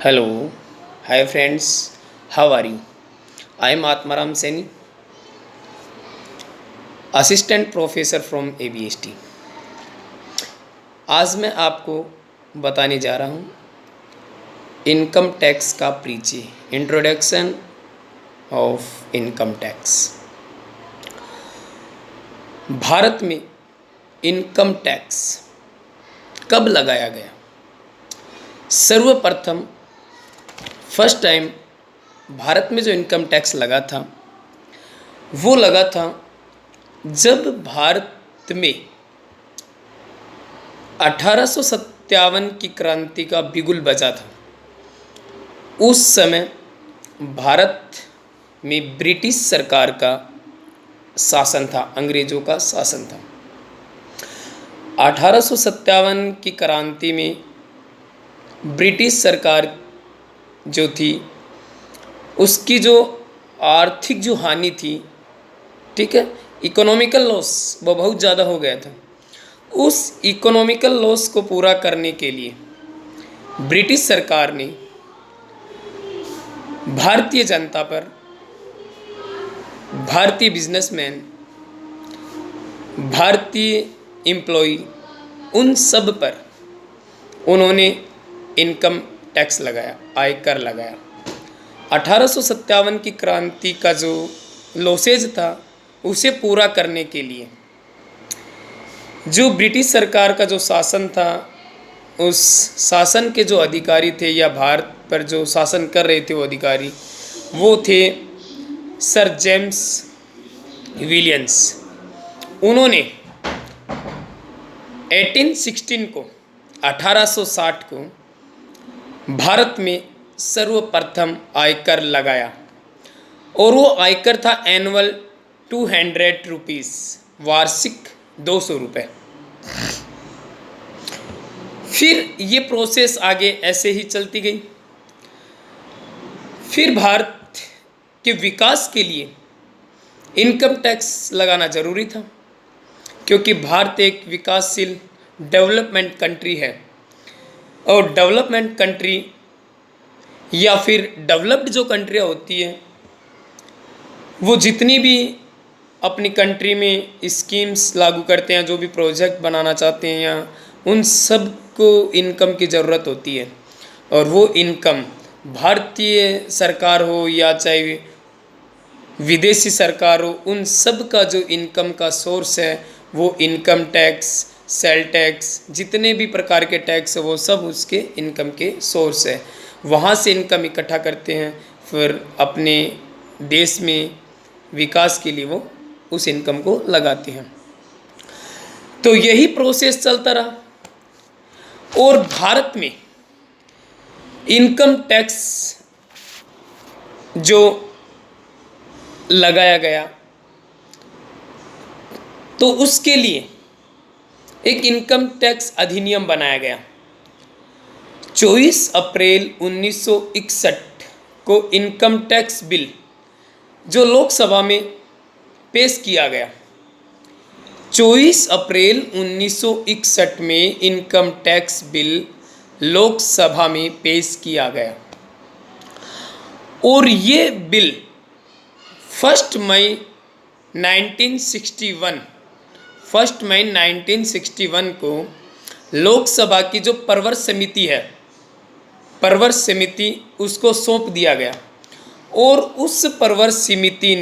Hello, hi friends, how are you? I am Atmaram Seni, assistant professor from ABST. आज मैं आपको बताने जा रहा हूँ इनकम टैक्स का परिचय, introduction of income tax. Bharat में इनकम टैक्स कब लगाया गया? सर्वप्रथम फर्स्ट टाइम भारत में जो इनकम टैक्स लगा था वो लगा था जब भारत में 1857 की क्रांति का बिगुल बजा था। उस समय भारत में ब्रिटिश सरकार का शासन था, अंग्रेज़ों का शासन था। 1857 की क्रांति में ब्रिटिश सरकार जो थी उसकी जो आर्थिक जो हानि थी, ठीक है, इकोनॉमिकल लॉस वो बहुत ज़्यादा हो गया था। उस इकोनॉमिकल लॉस को पूरा करने के लिए ब्रिटिश सरकार ने भारतीय जनता पर, भारतीय बिजनेसमैन, भारतीय एम्प्लॉय, उन सब पर उन्होंने इनकम टैक्स लगाया, आयकर लगाया। 1857 की क्रांति का जो लॉसेज था उसे पूरा करने के लिए जो ब्रिटिश सरकार का जो शासन था, उस शासन के जो अधिकारी थे या भारत पर जो शासन कर रहे थे वो अधिकारी, वो थे सर जेम्स विलियम्स। उन्होंने 1860 को भारत में सर्वप्रथम आयकर लगाया और वो आयकर था एनुअल 200 रुपीज़, वार्षिक 200 रुपये। फिर ये प्रोसेस आगे ऐसे ही चलती गई। फिर भारत के विकास के लिए इनकम टैक्स लगाना ज़रूरी था, क्योंकि भारत एक विकासशील डेवलपमेंट कंट्री है और डेवलपमेंट कंट्री या फिर डेवलप्ड जो कंट्रियाँ होती हैं वो जितनी भी अपनी कंट्री में स्कीम्स लागू करते हैं, जो भी प्रोजेक्ट बनाना चाहते हैं, या उन सब को इनकम की ज़रूरत होती है। और वो इनकम भारतीय सरकार हो या चाहे विदेशी सरकार हो, उन सब का जो इनकम का सोर्स है वो इनकम टैक्स, सेल टैक्स, जितने भी प्रकार के टैक्स है वो सब उसके इनकम के सोर्स है। वहाँ से इनकम इकट्ठा करते हैं, फिर अपने देश में विकास के लिए वो उस इनकम को लगाते हैं। तो यही प्रोसेस चलता रहा और भारत में इनकम टैक्स जो लगाया गया तो उसके लिए एक इनकम टैक्स अधिनियम बनाया गया। 24 अप्रैल 1961 को इनकम टैक्स बिल जो लोकसभा में पेश किया गया। 24 अप्रैल 1961 में इनकम टैक्स बिल लोकसभा में पेश किया गया और ये बिल 1 मई 1961 को लोकसभा की जो प्रवर समिति है, प्रवर समिति उसको सौंप दिया गया और उस प्रवर समिति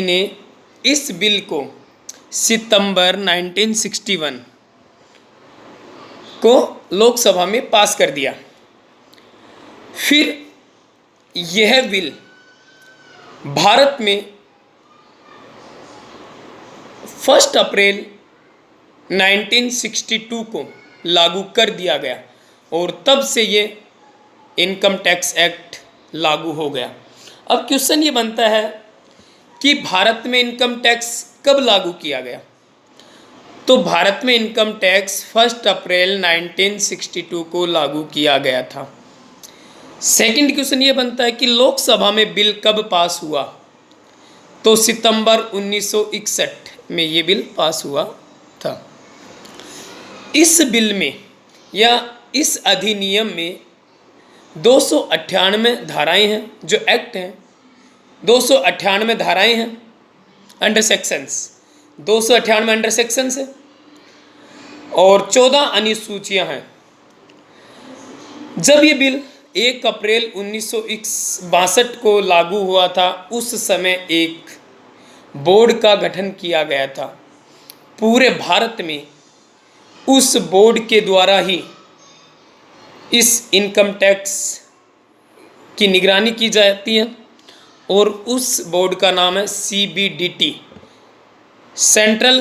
ने इस बिल को सितंबर 1961 को लोकसभा में पास कर दिया। फिर यह बिल भारत में 1 अप्रैल 1962 को लागू कर दिया गया और तब से ये इनकम टैक्स एक्ट लागू हो गया। अब क्वेश्चन ये बनता है कि भारत में इनकम टैक्स कब लागू किया गया? तो भारत में इनकम टैक्स 1 अप्रैल 1962 को लागू किया गया था। सेकंड क्वेश्चन ये बनता है कि लोकसभा में बिल कब पास हुआ? तो सितंबर 1961 में ये बिल पास हुआ था। इस बिल में या इस अधिनियम में 298 धाराएं हैं, जो एक्ट हैं 298 धाराएं हैं, अंडर सेक्शंस 298 अंडर सेक्शंस है और 14 अनुसूचियां हैं। जब ये बिल 1 अप्रैल 1962 को लागू हुआ था, उस समय एक बोर्ड का गठन किया गया था। पूरे भारत में उस बोर्ड के द्वारा ही इस इनकम टैक्स की निगरानी की जाती है और उस बोर्ड का नाम है CBDT, central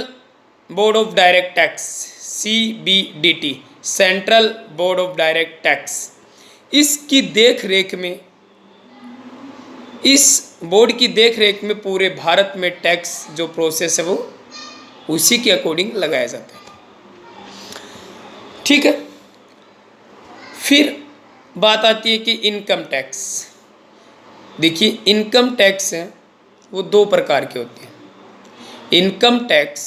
board of direct tax, CBDT, central board of direct tax. इसकी देख रेख में, इस बोर्ड की देख रेख में पूरे भारत में टैक्स जो प्रोसेस है वो उसी के अकॉर्डिंग लगाया जाता है। ठीक है, फिर बात आती है कि इनकम टैक्स। देखिए, इनकम टैक्स है वो 2 प्रकार के होते हैं। इनकम टैक्स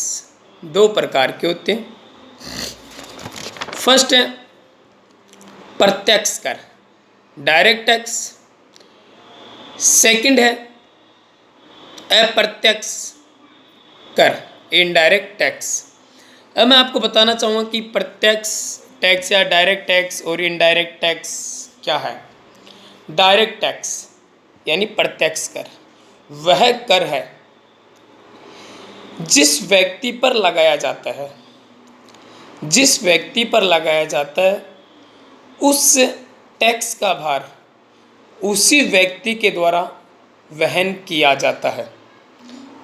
2 प्रकार के होते हैं। फर्स्ट है प्रत्यक्ष कर, डायरेक्ट टैक्स। सेकंड है अप्रत्यक्ष कर, इनडायरेक्ट टैक्स। अब मैं आपको बताना चाहूँगा कि प्रत्यक्ष टैक्स या डायरेक्ट टैक्स और इनडायरेक्ट टैक्स क्या है। डायरेक्ट टैक्स यानी प्रत्यक्ष कर, वह कर है जिस व्यक्ति पर लगाया जाता है, जिस व्यक्ति पर लगाया जाता है उस टैक्स का भार उसी व्यक्ति के द्वारा वहन किया जाता है,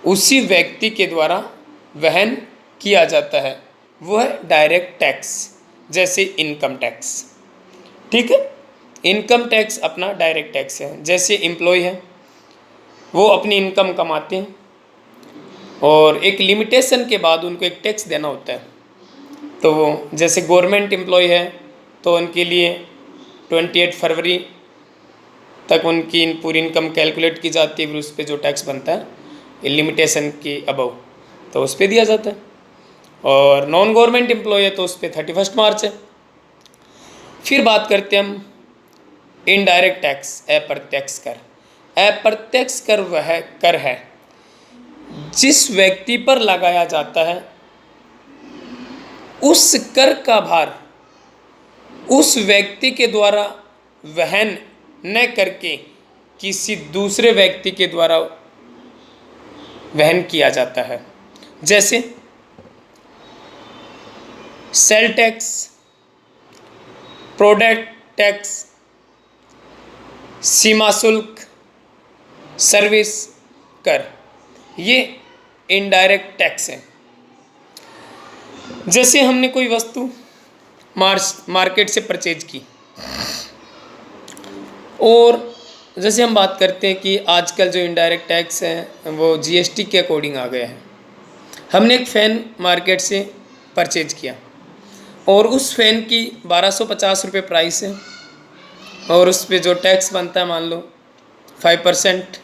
उसी व्यक्ति के द्वारा वहन किया जाता है। वह डायरेक्ट टैक्स, जैसे इनकम टैक्स। ठीक है, इनकम टैक्स अपना डायरेक्ट टैक्स है। जैसे एम्प्लॉय है, वो अपनी इनकम कमाते हैं और एक लिमिटेशन के बाद उनको एक टैक्स देना होता है। तो वो जैसे गवर्नमेंट एम्प्लॉय है तो उनके लिए 28 फरवरी तक उनकी पूरी इनकम कैलकुलेट की जाती है, फिर उस पर जो टैक्स बनता है लिमिटेशन के अबव तो उस पर दिया जाता है। और नॉन गवर्नमेंट एम्प्लॉय है तो उस पर 31 मार्च है। फिर बात करते हैं हम इनडायरेक्ट टैक्स, अप्रत्यक्ष कर। अप्रत्यक्ष कर वह कर है जिस व्यक्ति पर लगाया जाता है, उस कर का भार उस व्यक्ति के द्वारा वहन न करके किसी दूसरे व्यक्ति के द्वारा वहन किया जाता है। जैसे सेल टैक्स, प्रोडक्ट टैक्स, सीमा शुल्क, सर्विस कर, ये इनडायरेक्ट टैक्स है। जैसे हमने कोई वस्तु मार्केट से परचेज की, और जैसे हम बात करते हैं कि आजकल जो इनडायरेक्ट टैक्स है वो GST के अकॉर्डिंग आ गया है। हमने एक फ़ैन मार्केट से परचेज किया और उस फ़ैन की 1250 रुपये प्राइस है और उस पर जो टैक्स बनता है मान लो 5%,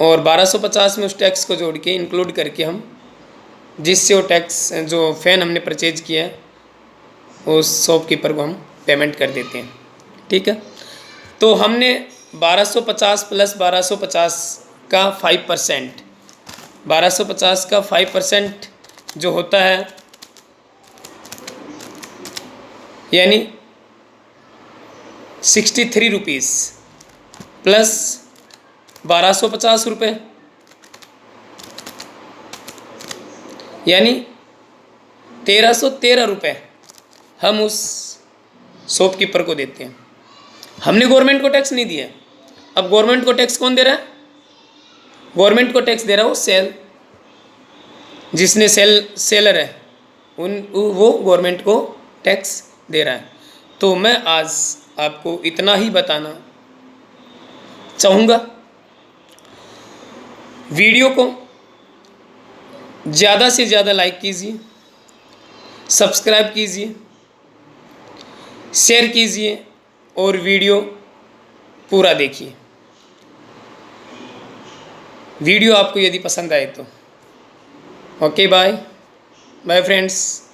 और 1250 में उस टैक्स को जोड़ के इंक्लूड करके हम जिससे वो टैक्स जो फ़ैन हमने परचेज किया है उस शॉपकीपर को हम पेमेंट कर देते हैं। ठीक है, तो हमने 1250 प्लस 1250 का 5%, 1250 का 5% जो होता है यानी 63 रुपीज़ प्लस 1250 रुपये यानी 1313 रुपये हम उस शॉपकीपर को देते हैं। हमने गवर्नमेंट को टैक्स नहीं दिया। अब गवर्नमेंट को टैक्स कौन दे रहा है? गवर्नमेंट को टैक्स दे रहा है वो जिसने सेलर है वो गवर्नमेंट को टैक्स दे रहा है। तो मैं आज आपको इतना ही बताना चाहूँगा। वीडियो को ज़्यादा से ज़्यादा लाइक कीजिए, सब्सक्राइब कीजिए, शेयर कीजिए और वीडियो पूरा देखिए। वीडियो आपको यदि पसंद आए तो ओके, बाय बाय फ्रेंड्स।